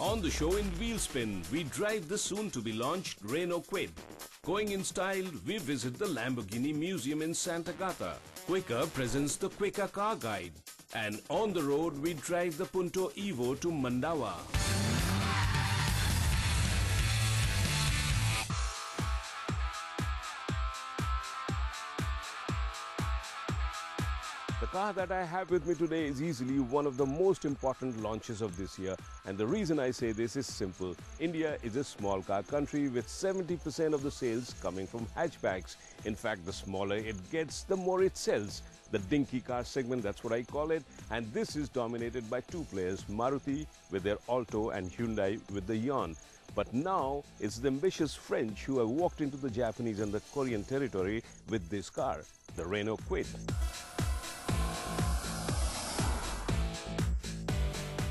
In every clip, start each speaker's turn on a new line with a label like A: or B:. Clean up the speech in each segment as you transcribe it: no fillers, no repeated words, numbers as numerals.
A: On the show in Wheelspin, we drive the soon-to-be-launched Renault Kwid. Going in style, we visit the Lamborghini Museum in Sant'Agata. Quicker presents the Quicker Car Guide. And on the road, we drive the Punto Evo to Mandawa. The car that I have with me today is easily one of the most important launches of this year, and the reason I say this is simple. India is a small car country with 70% of the sales coming from hatchbacks. In fact, the smaller it gets, the more it sells. The dinky car segment, that's what I call it, and this is dominated by two players, Maruti with their Alto and Hyundai with the Yawn. But now it's the ambitious French who have walked into the Japanese and the Korean territory with this car, the Renault Kwid.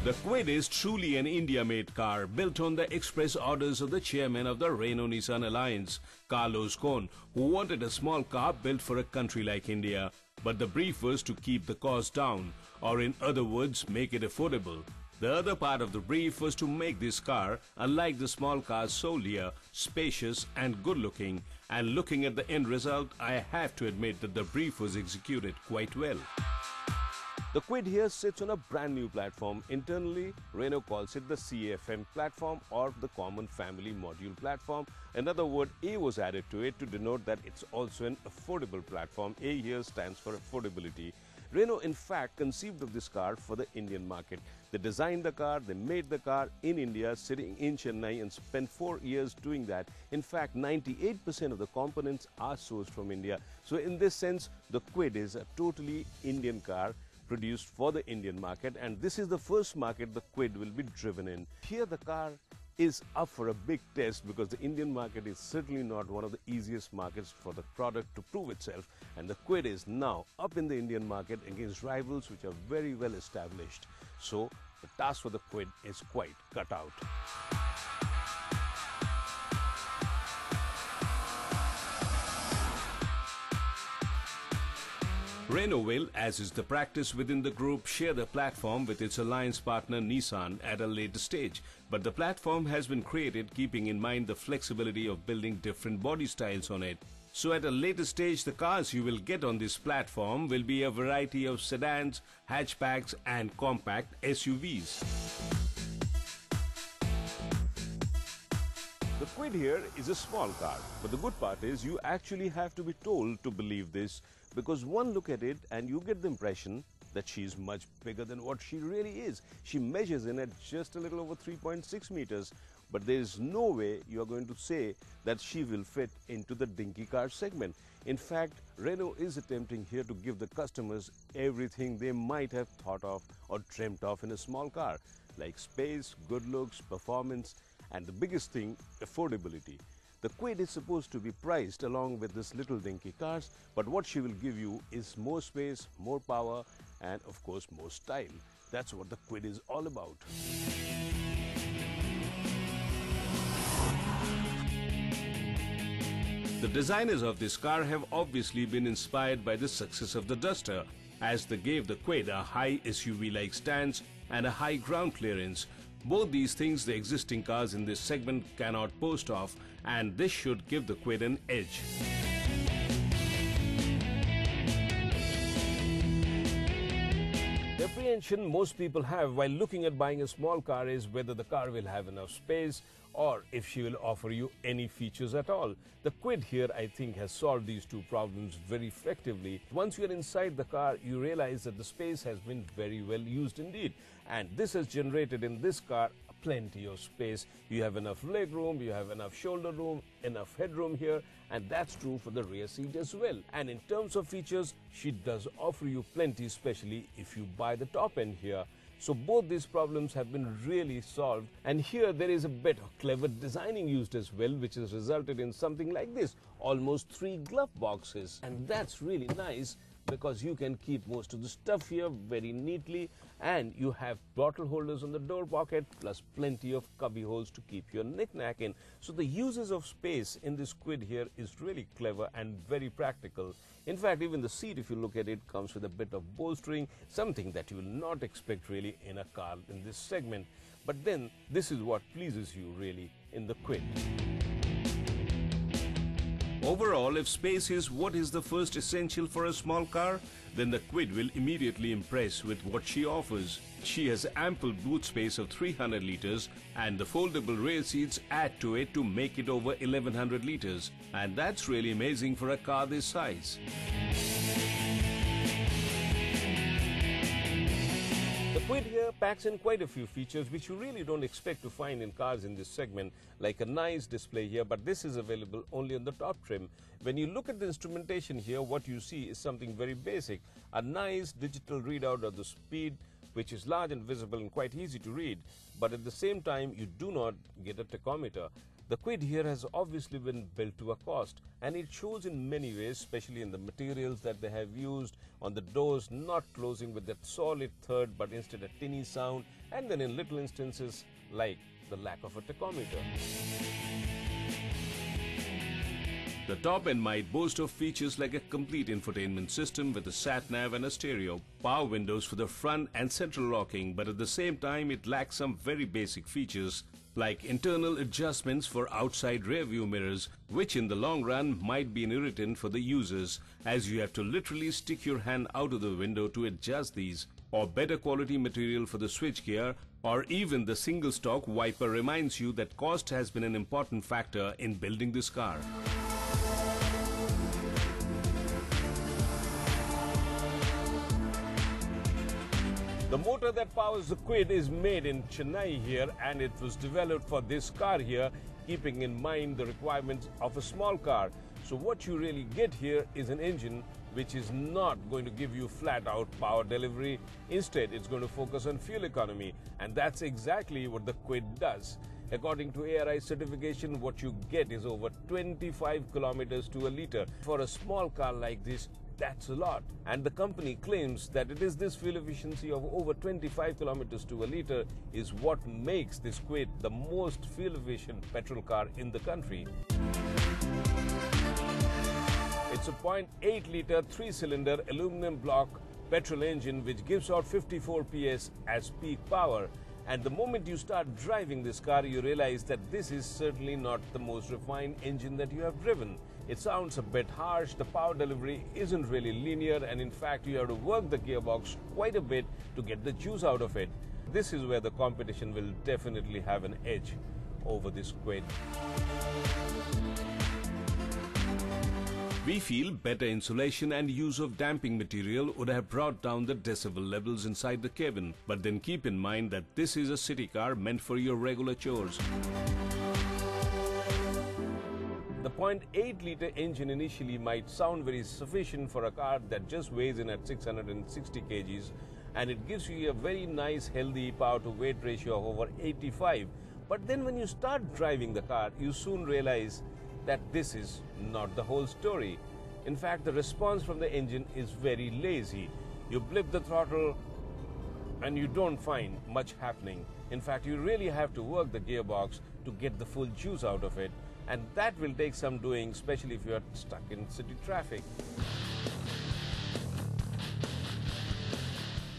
A: The Kwid is truly an India-made car built on the express orders of the chairman of the Renault-Nissan Alliance, Carlos Ghosn, who wanted a small car built for a country like India. But the brief was to keep the cost down, or in other words, make it affordable. The other part of the brief was to make this car, unlike the small cars sold here, spacious and good-looking. And looking at the end result, I have to admit that the brief was executed quite well. The Kwid here sits on a brand new platform. Internally, Renault calls it the CFM platform or the Common Family Module platform. Another word, A, was added to it to denote that it's also an affordable platform. A here stands for affordability. Renault, in fact, conceived of this car for the Indian market. They designed the car, they made the car in India, sitting in Chennai, and spent 4 years doing that. In fact, 98% of the components are sourced from India. So in this sense, the Kwid is a totally Indian car, produced for the Indian market, and this is the first market the Kwid will be driven in. Here the car is up for a big test because the Indian market is certainly not one of the easiest markets for the product to prove itself, and the Kwid is now up in the Indian market against rivals which are very well established. So the task for the Kwid is quite cut out. Renault will, as is the practice within the group, share the platform with its alliance partner Nissan at a later stage. But the platform has been created keeping in mind the flexibility of building different body styles on it. So at a later stage, the cars you will get on this platform will be a variety of sedans, hatchbacks and compact SUVs. The Kwid here is a small car, but the good part is you actually have to be told to believe this, because one look at it and you get the impression that she is much bigger than what she really is. She measures in at just a little over 3.6 meters, but there is no way you are going to say that she will fit into the dinky car segment. In fact, Renault is attempting here to give the customers everything they might have thought of or dreamt of in a small car, like space, good looks, performance, and the biggest thing, affordability. The Kwid is supposed to be priced along with this little dinky cars, but what she will give you is more space, more power, and of course more style. That's what the Kwid is all about. The designers of this car have obviously been inspired by the success of the Duster, as they gave the Kwid a high SUV-like stance and a high ground clearance. Both these things the existing cars in this segment cannot boast of, and this should give the Kwid an edge. The apprehension most people have while looking at buying a small car is whether the car will have enough space or if she will offer you any features at all. The Kwid here, I think, has solved these two problems very effectively. Once you are inside the car, you realize that the space has been very well used indeed, and this has generated in this car plenty of space. You have enough leg room, you have enough shoulder room, enough headroom here, and that's true for the rear seat as well. And in terms of features, she does offer you plenty, especially if you buy the top end here. So both these problems have been really solved, and here there is a bit of clever designing used as well, which has resulted in something like this, almost 3 glove boxes, and that's really nice because you can keep most of the stuff here very neatly, and you have bottle holders on the door pocket plus plenty of cubby holes to keep your knick-knack in. So the uses of space in this Kwid here is really clever and very practical. In fact, even the seat, if you look at it, comes with a bit of bolstering, something that you will not expect really in a car in this segment. But then this is what pleases you really in the Kwid. Overall, if space is what is the first essential for a small car, then the Kwid will immediately impress with what she offers. She has ample boot space of 300 litres and the foldable rear seats add to it to make it over 1100 litres. And that's really amazing for a car this size. The Kwid here packs in quite a few features which you really don't expect to find in cars in this segment, like a nice display here, but this is available only on the top trim. When you look at the instrumentation here, what you see is something very basic. A nice digital readout of the speed, which is large and visible and quite easy to read, but at the same time you do not get a tachometer. The Kwid here has obviously been built to a cost, and it shows in many ways, especially in the materials that they have used, on the doors not closing with that solid third but instead a tinny sound, and then in little instances like the lack of a tachometer. The top end might boast of features like a complete infotainment system with a sat-nav and a stereo, power windows for the front and central locking, but at the same time it lacks some very basic features like internal adjustments for outside rear view mirrors, which in the long run might be an irritant for the users, as you have to literally stick your hand out of the window to adjust these, or better quality material for the switchgear, or even the single stock wiper reminds you that cost has been an important factor in building this car. The motor that powers the Kwid is made in Chennai here, and it was developed for this car here, keeping in mind the requirements of a small car. So what you really get here is an engine which is not going to give you flat out power delivery. Instead, it's going to focus on fuel economy, and that's exactly what the Kwid does. According to ARI certification, what you get is over 25 kilometers to a litre. For a small car like this, that's a lot. And the company claims that it is this fuel efficiency of over 25 kilometers to a litre is what makes this Kwid the most fuel efficient petrol car in the country. It's a 0.8 litre 3-cylinder aluminum block petrol engine which gives out 54 PS as peak power. And the moment you start driving this car, you realize that this is certainly not the most refined engine that you have driven. It sounds a bit harsh, the power delivery isn't really linear, and in fact you have to work the gearbox quite a bit to get the juice out of it. This is where the competition will definitely have an edge over this Kwid. We feel better insulation and use of damping material would have brought down the decibel levels inside the cabin, but then keep in mind that this is a city car meant for your regular chores. The 0.8 litre engine initially might sound very sufficient for a car that just weighs in at 660 kgs, and it gives you a very nice healthy power to weight ratio of over 85. But then when you start driving the car, you soon realize that this is not the whole story. In fact, the response from the engine is very lazy. You blip the throttle and you don't find much happening. In fact, you really have to work the gearbox to get the full juice out of it, and that will take some doing, especially if you are stuck in city traffic.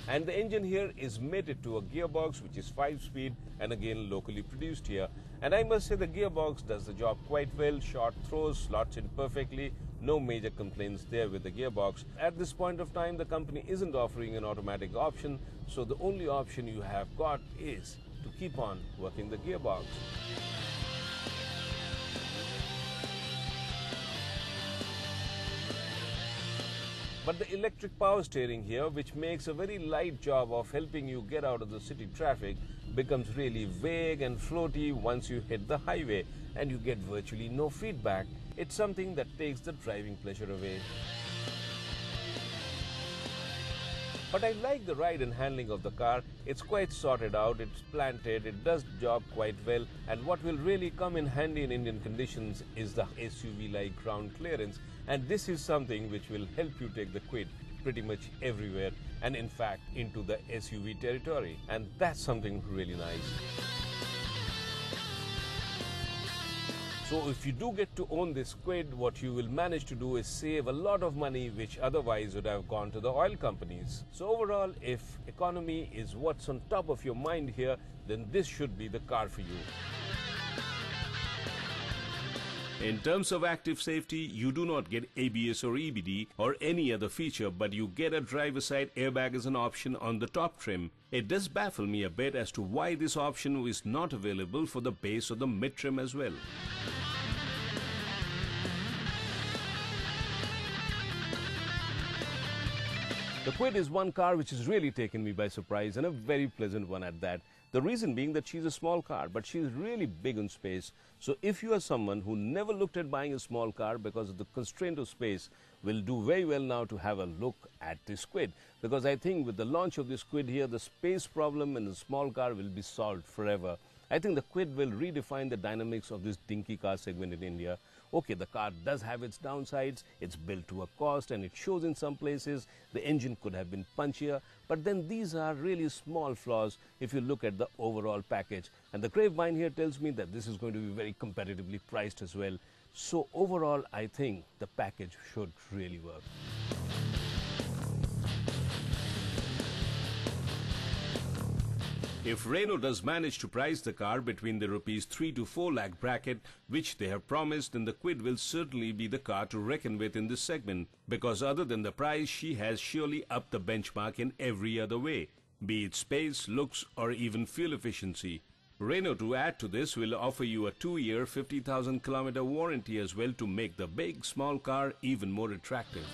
A: And the engine here is mated to a gearbox which is 5-speed and again locally produced here. And I must say the gearbox does the job quite well. Short throws, slots in perfectly, no major complaints there with the gearbox. At this point of time, the company isn't offering an automatic option, so the only option you have got is to keep on working the gearbox. But the electric power steering here, which makes a very light job of helping you get out of the city traffic, becomes really vague and floaty once you hit the highway, and you get virtually no feedback. It's something that takes the driving pleasure away. But I like the ride and handling of the car. It's quite sorted out, it's planted, it does the job quite well, and what will really come in handy in Indian conditions is the SUV-like ground clearance, and this is something which will help you take the Kwid pretty much everywhere, and in fact into the SUV territory, and that's something really nice. So if you do get to own this Kwid, what you will manage to do is save a lot of money which otherwise would have gone to the oil companies. So overall, if economy is what's on top of your mind here, then this should be the car for you. In terms of active safety, you do not get ABS or EBD or any other feature, but you get a driver's side airbag as an option on the top trim. It does baffle me a bit as to why this option is not available for the base or the mid trim as well. The Kwid is one car which has really taken me by surprise, and a very pleasant one at that. The reason being that she's a small car, but she's really big on space. So if you are someone who never looked at buying a small car because of the constraint of space, will do very well now to have a look at this Kwid. Because I think with the launch of this Kwid here, the space problem in the small car will be solved forever. I think the Kwid will redefine the dynamics of this dinky car segment in India. Okay, the car does have its downsides, it's built to a cost and it shows in some places. The engine could have been punchier, but then these are really small flaws if you look at the overall package. And the grapevine here tells me that this is going to be very competitively priced as well. So overall, I think the package should really work. If Renault does manage to price the car between the rupees 3 to 4 lakh bracket, which they have promised, then the Kwid will certainly be the car to reckon with in this segment, because other than the price, she has surely upped the benchmark in every other way, be it space, looks or even fuel efficiency. Renault, to add to this, will offer you a 2-year 50,000 kilometer warranty as well to make the big small car even more attractive.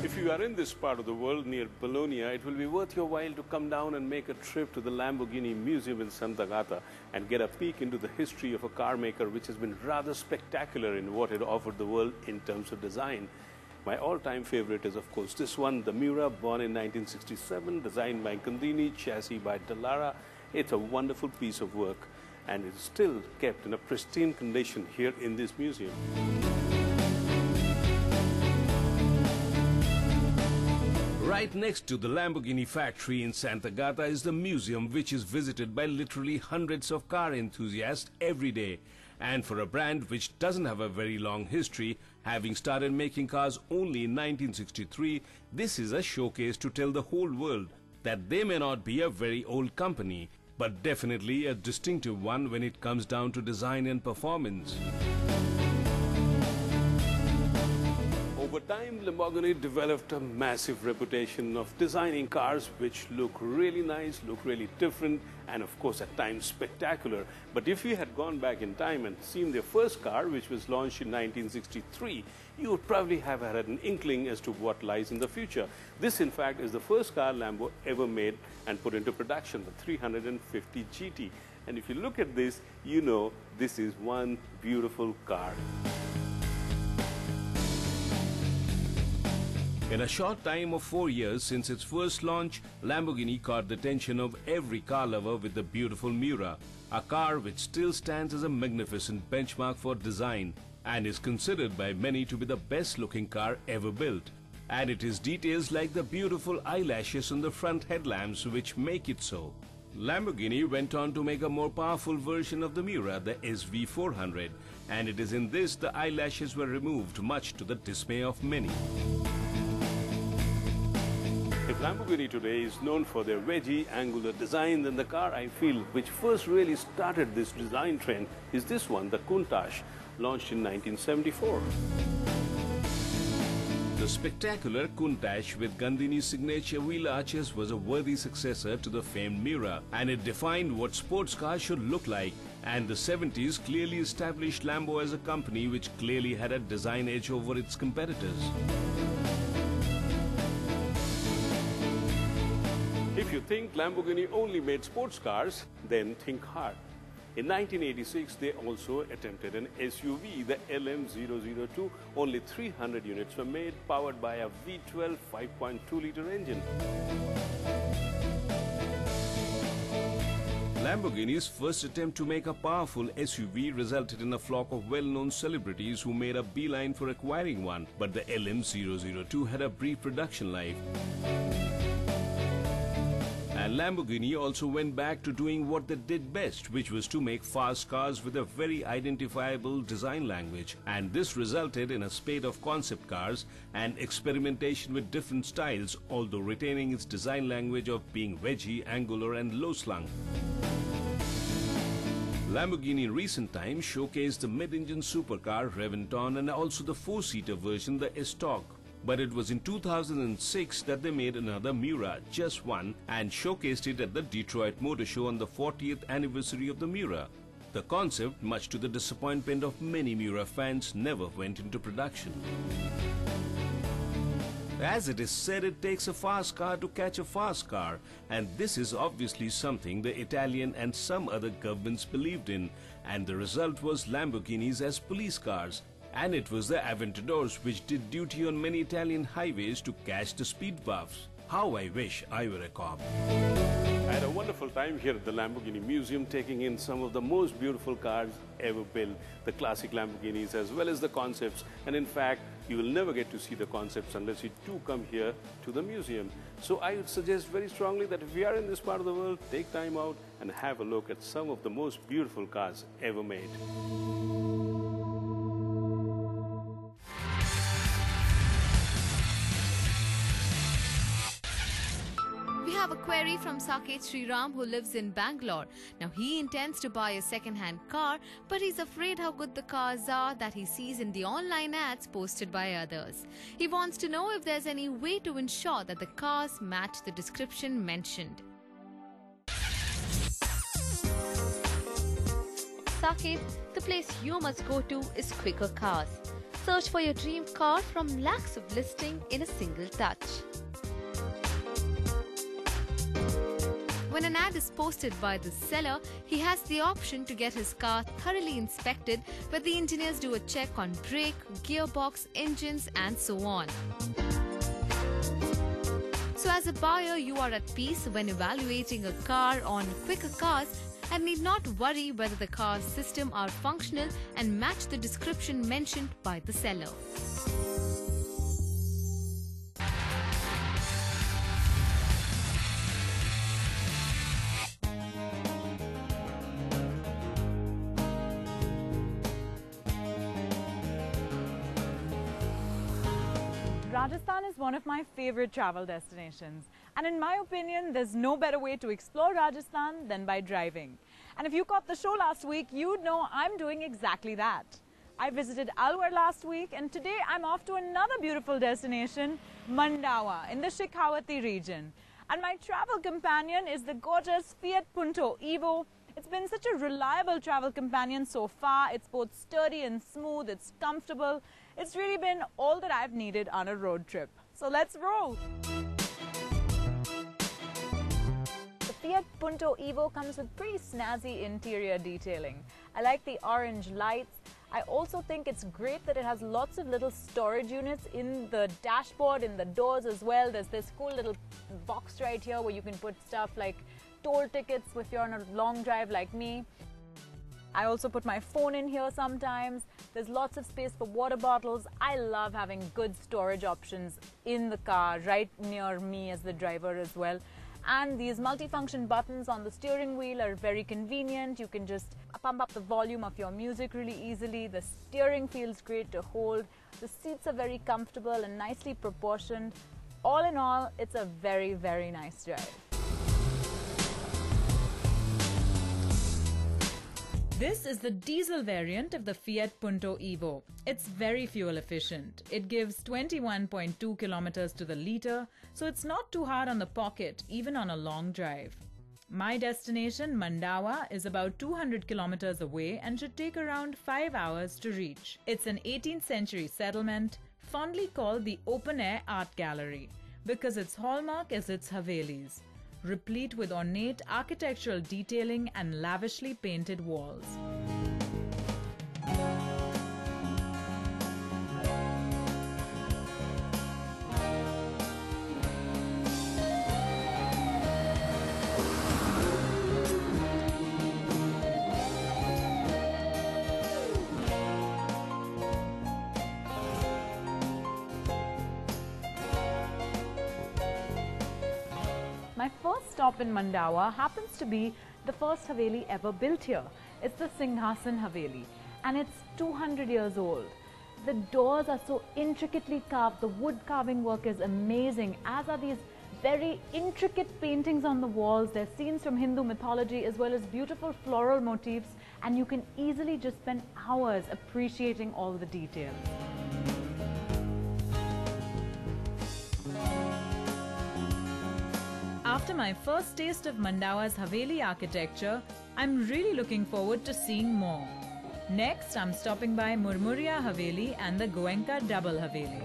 A: If you are in this part of the world near Bologna, it will be worth your while to come down and make a trip to the Lamborghini Museum in Sant'Agata and get a peek into the history of a car maker which has been rather spectacular in what it offered the world in terms of design. My all-time favorite is, of course, this one, the Miura, born in 1967, designed by Gandini, chassis by Dallara. It's a wonderful piece of work and it's still kept in a pristine condition here in this museum. Right next to the Lamborghini factory in Sant'Agata is the museum, which is visited by literally hundreds of car enthusiasts every day. And for a brand which doesn't have a very long history, having started making cars only in 1963, this is a showcase to tell the whole world that they may not be a very old company, but definitely a distinctive one when it comes down to design and performance. Over time, Lamborghini developed a massive reputation of designing cars which look really nice, look really different, and of course at times spectacular. But if you had gone back in time and seen their first car, which was launched in 1963, you would probably have had an inkling as to what lies in the future. This, in fact, is the first car Lambo ever made and put into production, the 350 GT. And if you look at this, you know this is one beautiful car. In a short time of 4 years since its first launch, Lamborghini caught the attention of every car lover with the beautiful Miura, a car which still stands as a magnificent benchmark for design and is considered by many to be the best looking car ever built. And it is details like the beautiful eyelashes on the front headlamps which make it so. Lamborghini went on to make a more powerful version of the Miura, the SV400, and it is in this the eyelashes were removed, much to the dismay of many. If Lamborghini today is known for their wedgy, angular design, then the car I feel which first really started this design trend is this one, the Countach, launched in 1974. The spectacular Countach with Gandini's signature wheel arches was a worthy successor to the famed Miura, and it defined what sports cars should look like. And the 70s clearly established Lambo as a company which clearly had a design edge over its competitors. If If you think Lamborghini only made sports cars, then think hard. In 1986, they also attempted an SUV, the LM002. Only 300 units were made, powered by a V12 5.2-litre engine. Lamborghini's first attempt to make a powerful SUV resulted in a flock of well-known celebrities who made a beeline for acquiring one, but the LM002 had a brief production life. And Lamborghini also went back to doing what they did best, which was to make fast cars with a very identifiable design language. And this resulted in a spate of concept cars and experimentation with different styles, although retaining its design language of being wedgy, angular and low-slung. Lamborghini in recent times showcased the mid-engine supercar Reventon and also the four-seater version, the Estoque. But it was in 2006 that they made another Miura, just one, and showcased it at the Detroit Motor Show on the 40th anniversary of the Miura. The concept, much to the disappointment of many Miura fans, never went into production. As it is said, it takes a fast car to catch a fast car, and this is obviously something the Italian and some other governments believed in, and the result was Lamborghinis as police cars. And it was the Aventadors which did duty on many Italian highways to catch the speed buffs. How I wish I were a cop. I had a wonderful time here at the Lamborghini Museum, taking in some of the most beautiful cars ever built, the classic Lamborghinis as well as the concepts. And in fact, you will never get to see the concepts unless you do come here to the museum. So I would suggest very strongly that if you are in this part of the world, take time out and have a look at some of the most beautiful cars ever made.
B: We have a query from Saket Sriram, who lives in Bangalore. Now he intends to buy a second-hand car, but he's afraid how good the cars are that he sees in the online ads posted by others. He wants to know if there's any way to ensure that the cars match the description mentioned. Saket, the place you must go to is Quicker Cars. Search for your dream car from lakhs of listings in a single touch. When an ad is posted by the seller, he has the option to get his car thoroughly inspected, where the engineers do a check on brake, gearbox, engines and so on. So as a buyer, you are at peace when evaluating a car on Quicker Cars and need not worry whether the car's system are functional and match the description mentioned by the seller.
C: Rajasthan is one of my favorite travel destinations, and in my opinion there's no better way to explore Rajasthan than by driving. And if you caught the show last week, you'd know I'm doing exactly that. I visited Alwar last week, and today I'm off to another beautiful destination, Mandawa, in the Shekhawati region. And my travel companion is the gorgeous Fiat Punto Evo. It's been such a reliable travel companion so far. It's both sturdy and smooth, it's comfortable. It's really been all that I've needed on a road trip. So let's roll! The Fiat Punto Evo comes with pretty snazzy interior detailing. I like the orange lights. I also think it's great that it has lots of little storage units in the dashboard, in the doors as well. There's this cool little box right here where you can put stuff like toll tickets if you're on a long drive like me. I also put my phone in here sometimes. There's lots of space for water bottles. I love having good storage options in the car right near me as the driver as well. And these multifunction buttons on the steering wheel are very convenient. You can just pump up the volume of your music really easily. The steering feels great to hold. The seats are very comfortable and nicely proportioned. All in all, it's a very, very nice drive. This is the diesel variant of the Fiat Punto Evo. It's very fuel efficient. It gives 21.2 kilometers to the litre, so it's not too hard on the pocket, even on a long drive. My destination, Mandawa, is about 200 kilometers away and should take around 5 hours to reach. It's an 18th century settlement, fondly called the open-air art gallery, because its hallmark is its Havelis.
D: replete with ornate architectural detailing and lavishly painted walls.
C: My first stop in Mandawa happens to be the first Haveli ever built here. It's the Singhasan Haveli, and it's 200 years old. The doors are so intricately carved, the wood carving work is amazing, as are these very intricate paintings on the walls. They're scenes from Hindu mythology as well as beautiful floral motifs, and you can easily just spend hours appreciating all the details.
D: After my first taste of Mandawa's Haveli architecture, I'm really looking forward to seeing more. Next, I'm stopping by Murmuria Haveli and the Goenka Double Haveli.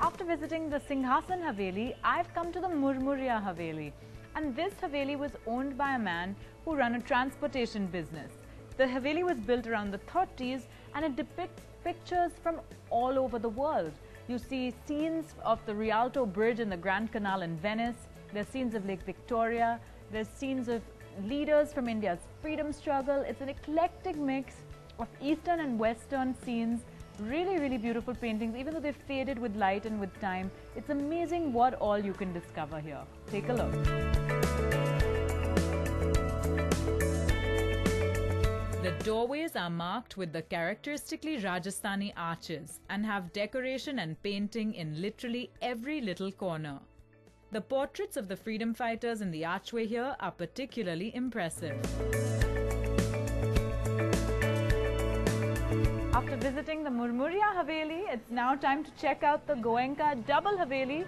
C: After visiting the Singhasan Haveli, I've come to the Murmuria Haveli. And this Haveli was owned by a man who ran a transportation business. The Haveli was built around the 30s, and it depicts pictures from all over the world. You see scenes of the Rialto Bridge and the Grand Canal in Venice. There's scenes of Lake Victoria. There's scenes of leaders from India's freedom struggle. It's an eclectic mix of Eastern and Western scenes. Really, really beautiful paintings, even though they've faded with light and with time. It's amazing what all you can discover here. Take a look.
D: The doorways are marked with the characteristically Rajasthani arches and have decoration and painting in literally every little corner. The portraits of the freedom fighters in the archway here are particularly impressive.
C: After visiting the Murmuria Haveli, it's now time to check out the Goenka Double Haveli.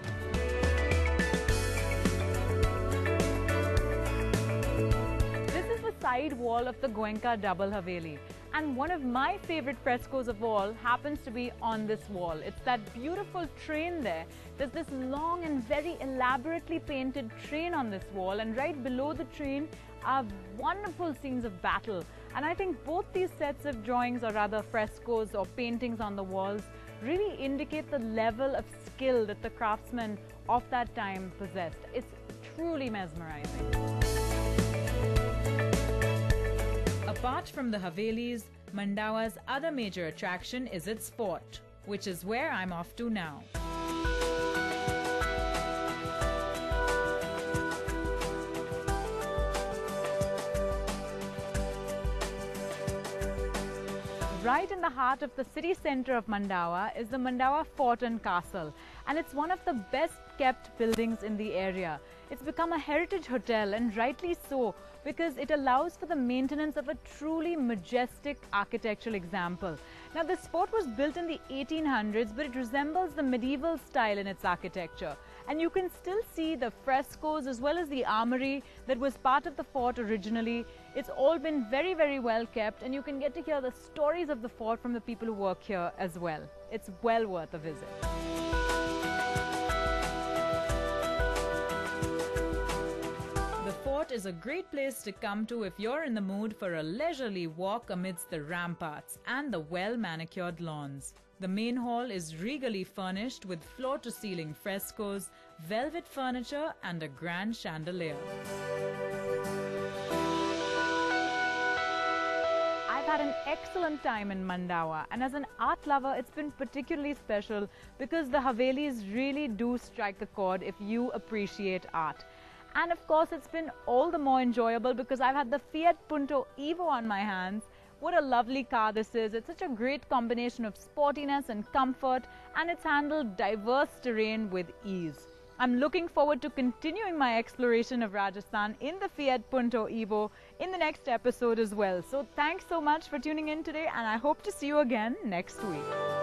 C: Side wall of the Goenka Double Haveli, and one of my favorite frescoes of all happens to be on this wall. It's that beautiful train there. There's this long and very elaborately painted train on this wall, and right below the train are wonderful scenes of battle. And I think both these sets of drawings, or rather frescoes or paintings on the walls, really indicate the level of skill that the craftsmen of that time possessed. It's truly mesmerizing.
D: Apart from the Havelis, Mandawa's other major attraction is its fort, which is where I'm off to now.
C: Right in the heart of the city centre of Mandawa is the Mandawa Fort and Castle, and it's one of the best kept buildings in the area. It's become a heritage hotel, and rightly so, because it allows for the maintenance of a truly majestic architectural example. Now, this fort was built in the 1800s, but it resembles the medieval style in its architecture. And you can still see the frescoes as well as the armory that was part of the fort originally. It's all been very, very well kept, and you can get to hear the stories of the fort from the people who work here as well. It's well worth a visit.
D: The fort is a great place to come to if you're in the mood for a leisurely walk amidst the ramparts and the well-manicured lawns. The main hall is regally furnished with floor-to-ceiling frescoes, velvet furniture and a grand chandelier.
C: I've had an excellent time in Mandawa, and as an art lover, it's been particularly special because the Havelis really do strike a chord if you appreciate art. And of course, it's been all the more enjoyable because I've had the Fiat Punto Evo on my hands. What a lovely car this is. It's such a great combination of sportiness and comfort, and it's handled diverse terrain with ease. I'm looking forward to continuing my exploration of Rajasthan in the Fiat Punto Evo in the next episode as well. So thanks so much for tuning in today, and I hope to see you again next week.